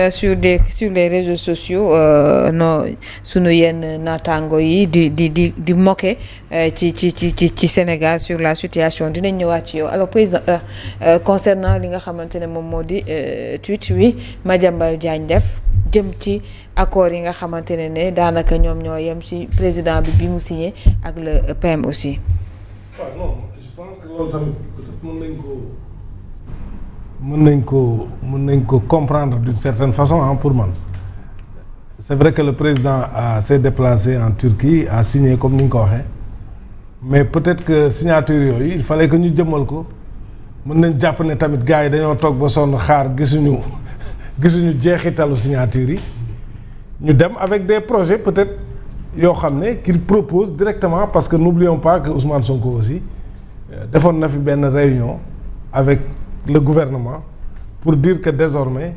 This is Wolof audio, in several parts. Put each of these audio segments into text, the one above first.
sur les réseaux sociaux no sunu yenn naataango yi di moquer ci Sénégal sur la situation dinañ ñëwaat ci yow alors président concernant li nga xamante ne moom moo di tweet wi Madiambal Diagne def jëm ci accord yi nga xamante ne daanaka ñoom ñoo yem ci président bi mu signé ak le PM aussi. waaw non je pense que loolu tamit peut-être mën nañ ko comprendre d'une certaine façon pour man c'est vrai que le président s'est déplacé en Turquie a signé comme ni nga ko waxee mais peut-être que signature yooyu il fallait que ñu jëmmal ko mën nañ jàpp ne tamit gars yi dañoo toog ba sonn xaar gisuñu jeexitalu signature yi ñu dem avec des projets peut-être yoo xam ne qu'il propose directement parce que n'oublions pas que Ousmane Sonko aussi defoon na fi benn réunion avec le gouvernement pour dire que désormais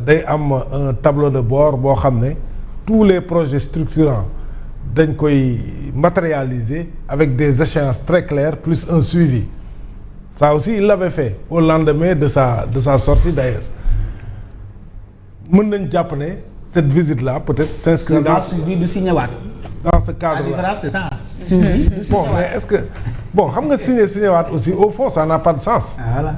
day am un tableau de bord boo xam ne tous les projets structurants dañ koy matérialiser avec des échéances très claires plus un suivi ça aussi il l'avait fait au lendemain de sa sortie d'ailleurs mën nañ jàpp ne cette visite là peut-être s'inscrit dans suivi du signé waat dans ce cadre là. La différence c'est ça suivi du signé waat. Bon mais est-ce que bon xam nga signé waat aussi au fond ça n'a pas de sens. Voilà.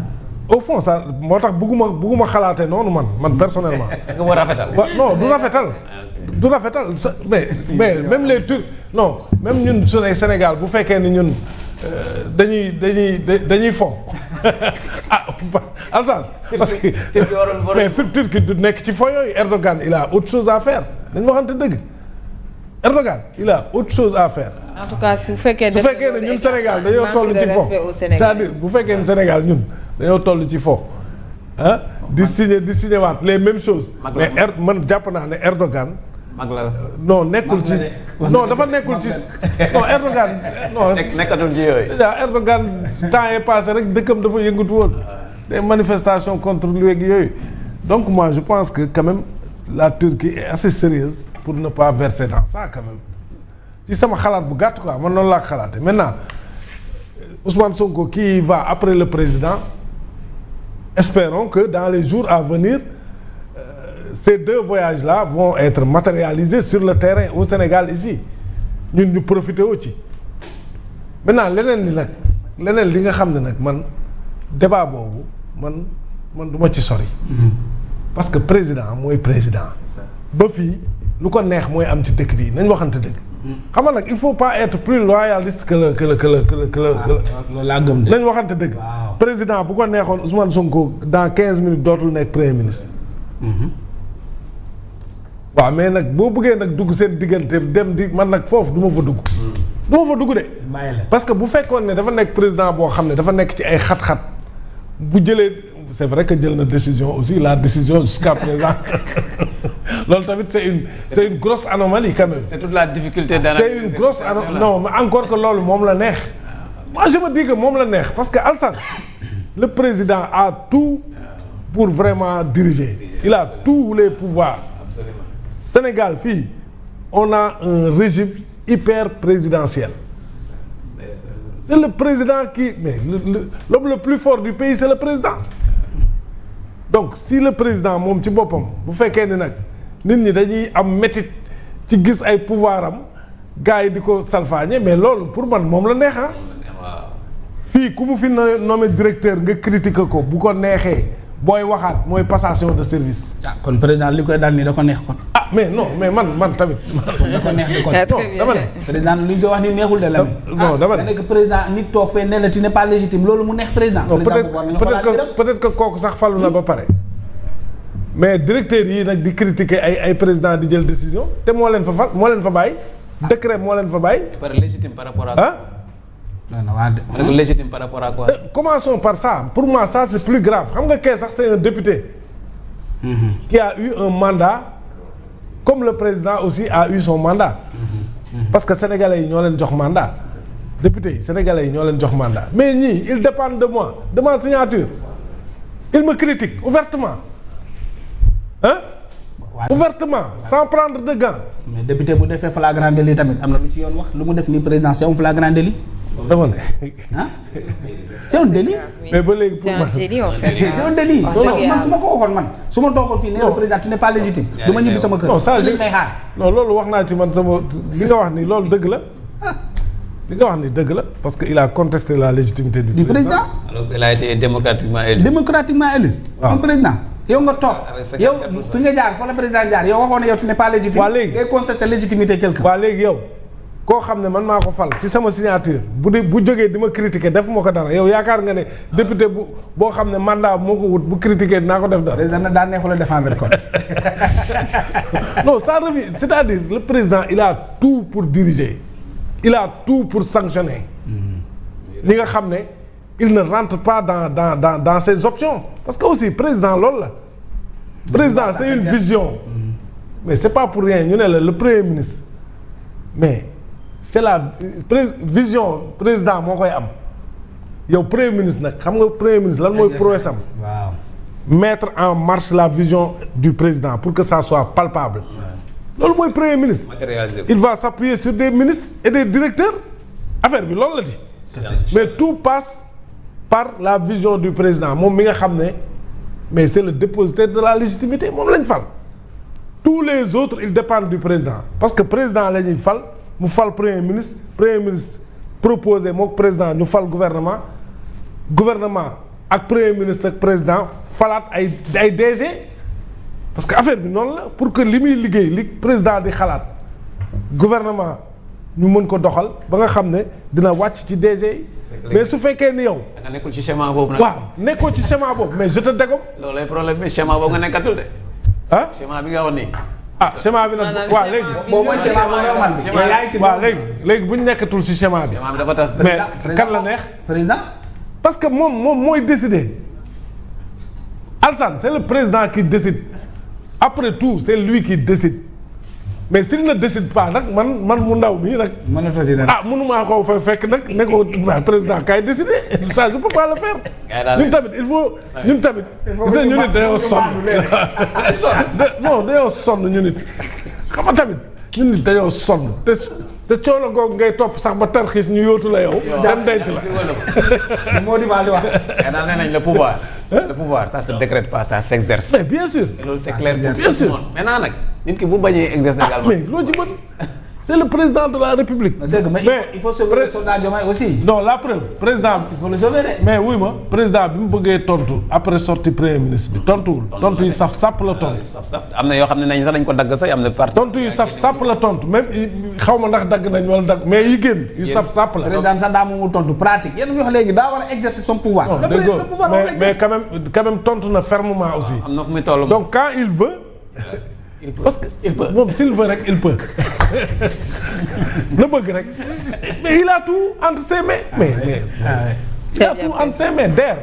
Au fond ça moo tax bëgguma xalaate noonu man personnellement. nga war a rafetal. non du rafetal mais même les Turcs non même ñun suñu Sénégal bu fekkee ni ñun dañuy fo Alsaan parce que mais fi Turquie du nekk ci fo yooyu Erdogan il a autre chose à faire dañ waxante dëgg Erdogan il a autre chose à faire. En tout cas su fekkee ne ñun Sénégal dañoo toll ci fo c'est-à-dire bu fekkee ne Sénégal ñun dañoo toll ci fo di signer waat les mêmes choses mais man jàpp naa ne Erdogan mag la non nekkul ci non dafa nekkul ci non Erdogan non nekkatul ci yooyu déjà Erdogan temps est passé rek dëkkam dafa yëngatu woon des manifestations contre lui ak yooyu donc moi je pense que quand même la Turquie est assez sérieuse pour ne pas verser dans ça quand même ci sama xalaat bu gàtt quoi man noonu laa ko xalaate maintenant Ousmane Sonko qui va après le président espérons que dans les jours à venir ces deux voyages-là vont être matérialisés sur le terrain au Sénégal ici ñun ñu profité wu ci maintenant leneen li nga xam ne nag man débat boobu man du ma ci sori parce que président mooy président ba fii lu ko neex mooy am ci dëkk bii nañ waxante dëgg xam nga nag il faut pas être plus loyaliste que le loolu laa gëm de nañ waxante dëgg président bu ko neexoon Ousmane Sonko dans 15 minutes dootul nekk premier ministre waaw mais nag boo bëggee nag dugg seen diggante dem di man nag foofu du ma fa dugg de parce que bu fekkoon ne dafa nekk président boo xam ne dafa nekk ci ay xat-xat bu jëlee c'est vrai que jël na décision aussi la décision jusqu'à présent loolu tamit c'est une grosse anomalie quand même. C'est toute la difficulté d'analyse. C'est une grosse anomalie non mais encore que loolu moom la neex moi je me dis que moom la neex parce que Alassane le président a tout pour vraiment diriger il a tous les pouvoirs. Absolument. Sénégal fii on a un régime hyper présidentiel. C'est le président qui mais l'homme le plus fort du pays c'est le président. Donc si le président moom ci boppam bu fekkee ni nag nit ñi dañuy am métit ci gis ay pouvoir am gars yi di ko salfaañe mais loolu pour man moom la neex fii ku mu fi nommé directeur nga critiquer ko bu ko neexee booy waxaat mooy passation de service. kon président li koy daal nii da ko neex kon. mais non mais man tamit. da ko neex di kon non dama ne. président li ñu koy wax ni neexul de la. non dama ne nekk président nit toog fee ne la tu n'es pas légitime loolu mu neex président. peut-être que kooku sax falu na ba pare. mais directeur yi nag di critiquer ay président di jël décision te moo leen fa bàyyi. décret moo leen fa bàyyi. par légitime par rapport à. non légitime par rapport à quoi. Commençons par ça pour moi ça c'est plus grave xam nga kee sax c'est un député. Qui a eu un mandat comme le président aussi a eu son mandat. Parce que sénégalais yi ñoo leen jox mandat. député yi sénégalais yi ñoo leen jox mandat mais ñii ils dépendent de moi de ma signature. ils me critiquent ouvertement ouvertement sans prendre de gants. mais député bu defee flagrant délit tamit am na lu ci yoon wax lu mu def nii président c'est un flagrant délit. dama ne. ah c'est un délit. mais ba léegi c'est un délit en fait. c'est un délit. Wax man dëgg yàlla. su ma ko waxoon man su ma toogoon fii nee le président tu n'es pas légitime. du ma ñibbi sama kër. non ça li may xaar. non loolu wax naa ci man sama li nga wax ni loolu dëgg la. li nga wax ni dëgg la parce que il a contesté la légitimité du président. alors qu'il a été démocratiquement élu. démocratiquement élu. waaw un président. yow nga toog Avec sa yow carte fi nga jaar fa la président jaar yow waxoon ne yow tu n'es pas légitime. waa léegi ngay contester légitimité quelqu'un. waa léegi yow koo xam ne man maa ko fal ci sama signature bu jógee di ma critiquer def ma ko dara yow yaakaar nga ne député boo xam ne mandat moo ko wut bu critiquer dinaa ko def dara. président daa neexul a défendre kon. non ça revient c'est-à-dire le président il a tout pour diriger il a tout pour sanctionner li nga xam ne il ne rentre pas dans ses options parce que aussi président loolu la président c'est une vision mais c'est pas pour rien ñu ne la le premier ministre mais c'est la vision président moo koy am yow premier ministre nag xam nga premier ministre lan mooy prouesse am waaw. mettre en marche la vision du président pour que ça soit palpable loolu mooy premier ministre matérialisé. il va s'appuyer sur des ministres et des directeurs affaire bi loolu la di mais tout passe par la vision du président moom mi nga xam ne mais c'est le dépositaire de la légitimité moom lañ fal tous les autres ils dépendent du président parce que président la ñuy fal mu fal premier ministre proposé mook président ñu fal gouvernement ak premier ministre ak président falaat ay DG parce que affaire bi noonu la pour que li muy liggéey li président di xalaat gouvernement ñu mën ko doxal ba nga xam ne dina wàcc ci DG yi mais su fekkee ni yow. da nga nekkul ci schéma boobu nag. waaw nekkoo ci schéma boobu mais je te dégomme. loolay problème bi schéma boobu nga nekkatul de. ah schéma bi nga wax nii. ah schéma bi nag waaw léegi. boobu mooy schéma bu normal bi. yow yaa ngi ci waaw léegi bu ñu nekkatul ci schéma bi. schéma bi dafa tas. mais kan la neex. président. parce que moom mooy décider. Alassane c'est le président qui décide après tout c'est lui qui décide mais s'il ne décide pas nag man mu ndaw mii nag. mënatoo ci dara. mënumaa koo fa fekk nag ne ko président kay décider ça je peux pas le faire. ñun tamit il faut ñun tamit. gis nga ñu nit dañoo sonn. non dañoo sonn ñu nit xam nga tamit ñun nit dañoo sonn te coono googu ngay topp sax ba tarxiis ñu yóotu la yow. dem denc la. moo di baal di wax. yaa daal nee nañ le pouvoir. le pouvoir ça se décrète pas ça s'exerce. mais bien sûr. loolu c'est clair pour bien tout le monde. maintenant nag nit ki bu bañee exercer également. mais loo ci mën c'est le président de la République. mais il faut sauver le soldat Diomaye aussi. non la preuve président. il faut le sauver de. mais wuy ma président bi mu bëggee tontu après sortie premier ministre bi tontuwul. tontu yi saf sàpp la tontu. am na yoo xam ne nañ sax dañ ko dagg sax am na parti. tontu yi saf sàpp la tontu même xaw ma ndax dagg nañ wala dagg mais yi génn yu saf sàpp la. président sax daa mu tontu pratique yéen ñu wax léegi daa war a exercer son pouvoir. non le pouvoir mais quand même tontu na fermement aussi. am na fu muy toll. donc quand il veut. parce que il peut moom s'il veut rek il peut na bëgg rek mais il a tout entre ses mains mais il a tout entre ses mains DER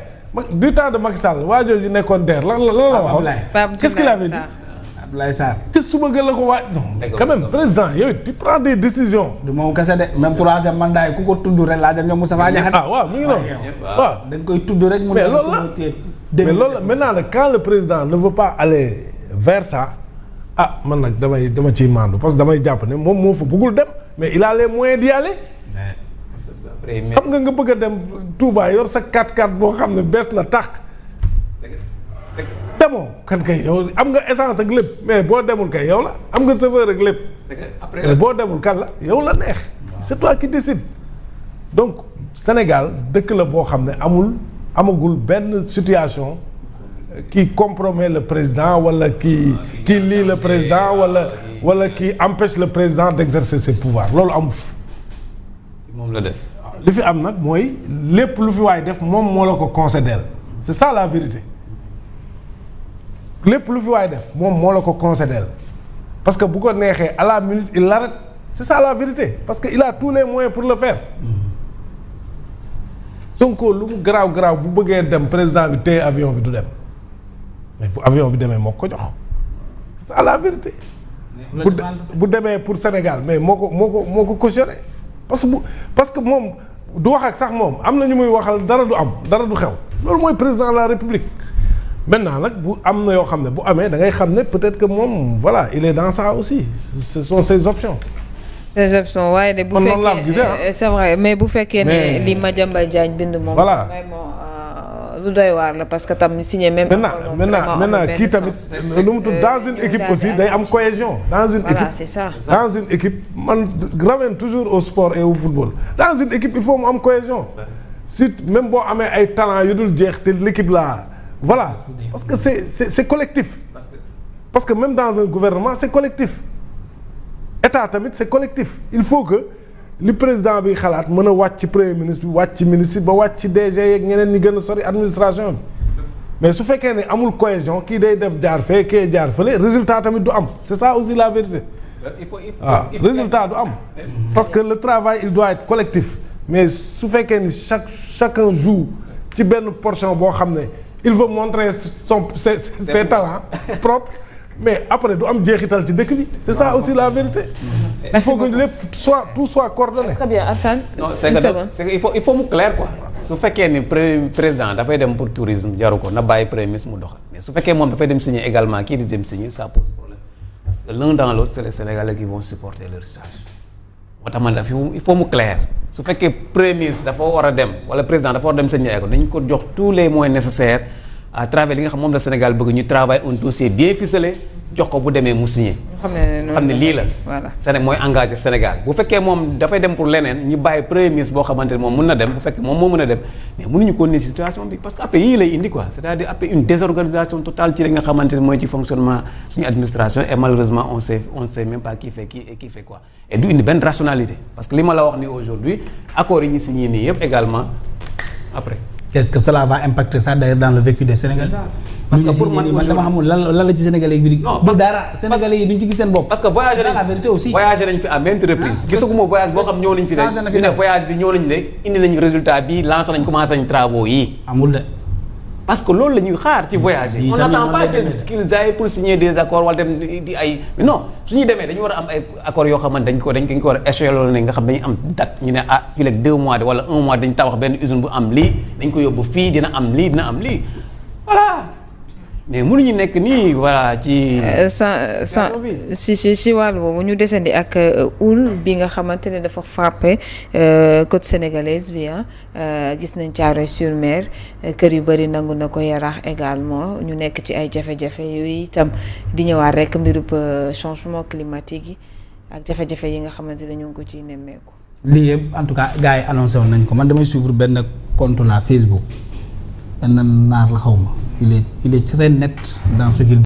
du temps de Macky Sall waa jooju nekkoon DER lan la waxoon qu'est-ce qu'il avait dit Abdoulaye Sarr te suba nga la ko waaj non quand même président yow tu prends des décisions du moom kese de même troisième mandat yi ku ko tudd rek laajal ñoom Moustapha Diakhaté waaw mi ngi noonu waaw dañ koy tudd rek mu mais loolu la mais loolu la maintenant nag quand le président ne veut pas aller vers ça man nag dama ciy maandu parce que damay jàpp ne moom moo fa bëggul dem mais il a les moyens d'y aller. xam nga bëgg a dem Touba yor sa 4x4 boo xam ne bees na tax. demoo kan kay yow am nga essence ak lépp mais boo demul kay yow la am nga chauffeur ak lépp. mais boo demul kan la yow la neex. c'est toi qui décide. donc Sénégal dëkk la boo xam ne amagul benn situation. qui compromet le président wala qui lie le président wala qui empêche le président d'exercer ses pouvoirs loolu amu fi. moom la def. li fi am nag mooy lépp lu fi waay def moom moo la ko concéder c'est ça la vérité lépp lu fi waay def moom moo la ko concéder parce que bu ko neexee à la minute il l'arrête c'est ça la vérité parce que il a tous les moyens pour le faire. Sonko lu mu garaaw bu bëggee dem président bi téye avion bi du dem. mais bu avion bi demee moo ko jox c'est ça la vérité bu demee pour Sénégal mais moo ko cautionné parce que moom du wax ak sax moom am na ñu muy waxal dara du xew loolu mooy président de la République maintenant nag bu am na yoo xam ne bu amee da ngay xam ne peut-être que moom voilà il est dans ça aussi ce sont ses options réception waaye de bu fekkee c'est vrai mais bu fekkee ne li Madiambal Diagne bind moom. voilà vraiment lu doy waar la parce que tam signé même. maintenant kii tamit lu mu tudd dans une équipe aussi day am cohésion. dans une équipe c'est ça. dans une équipe man ramène toujours au sport et au football dans une équipe il faut mu am cohésion. surtout même boo amee ay talent yu dul jeex te l'équipe là voilà parce que c'est collectif. parce que même dans un gouvernement c'est collectif. état tamit c'est collectif il faut que li président bi xalaat mën a wàcc ci premier ministre bi wàcc ci ministre ba wàcc ci DG yeeg ñeneen ñi gën a sori administration bi mais su fekkee ne amul cohésion kii day def jaar fee kee jaar fële résultat tamit du am c'est ça aussi la vérité. résultat du am. parce que le travail il doit être collectif mais su fekkee ni chacun joue ci benn portion boo xam ne il veut montrer ses talents propres. mais après du am jeexital ci dëkk bi c'est ça aussi la vérité. il faut que lépp tout soit coordonné. très bien Assane. non c'est que il faut mu clair quoi. su fekkee ni président dafay dem pour tourisme jaru ko na bàyyi premier ministre mu doxal mais su fekkee moom dafay dem signer également kii di dem signer ça pose problème parce que l'un dans l'autre c'est les Sénégalais qui vont supporter leur charge moo tax man la il faut mu clair su fekkee premier ministre dafa war a dem wala président dafa war a dem signer ko dañu ko jox tous les moyens nécessaires. à travers li nga xam moom la Sénégal bëgg ñu travaille un dossier bien ficelé jox ko bu demee mu signé. xam ne lii la. voilà Sénégal mooy engagé Sénégal bu fekkee moom dafay dem pour leneen ñu bàyyi premier ministre boo xamante ne moom mën na dem bu fekkee moom moo mën a dem mais mënuñu continuer situation bi parce que après yii lay indi quoi c'est-à-dire après une désorganisation totale ci li nga xamante ne mooy ci fonctionnement suñu administration et malheureusement on sait même pas qui fait qui et qui fait quoi et du indi benn rationalité parce que li ma la wax ni aujourd'hui accords yi ñu signé nii yëpp également après. Est-ce que cela va impacter ça d'ailleurs dans le vécu des Sénégalais? parce que pour man dama xamul lan la ci Sénégalais yi bi du dara Sénégalais yi duñ ci gis seen bopp. parce que voyagé nañ la vérité aussi voyagé nañ fi à maintes reprises. gisaguma voyage boo xam ñëw nañ fi rek ñu ne voyage bi ñëw nañ ne indi nañ résultat bi lancé nañ commencé nañ travaux yi. amul de. parce que loolu la ñuy xaar ci voyage yi. on n'attend pas qu'ils aillent pour signer des accords wala dem di ay mais non su ñuy demee dañu war a am ay accords yoo xamante dañ ko war a échelonné nga xam dañu am date ñu ne fii léegi 2 mois de wala 1 mois dañ tabax benn usine bu am lii dañ ko yóbbu fii dina am lii voilà mais mënuñu nekk nii voilà ci. si wàll boobu ñu desandi ak houle bi nga xamante ne dafa frappé côte sénégalaise bi gis nañ Thiaroye-sur-Mer kër yu bëri nangu na ko Yaraax également ñu nekk ci ay jafe-jafe yooyu itam di ñëwaat rek mbirub changement climatique yi ak jafe-jafe yi nga xamante ne ñu ngi ko ciy nemmeeku. lii yëpp en tout cas gars yi annoncé woon nañ ko man damay suivre benn compte la Facebook benn naar la xaw ma il est très net dans ce qu'il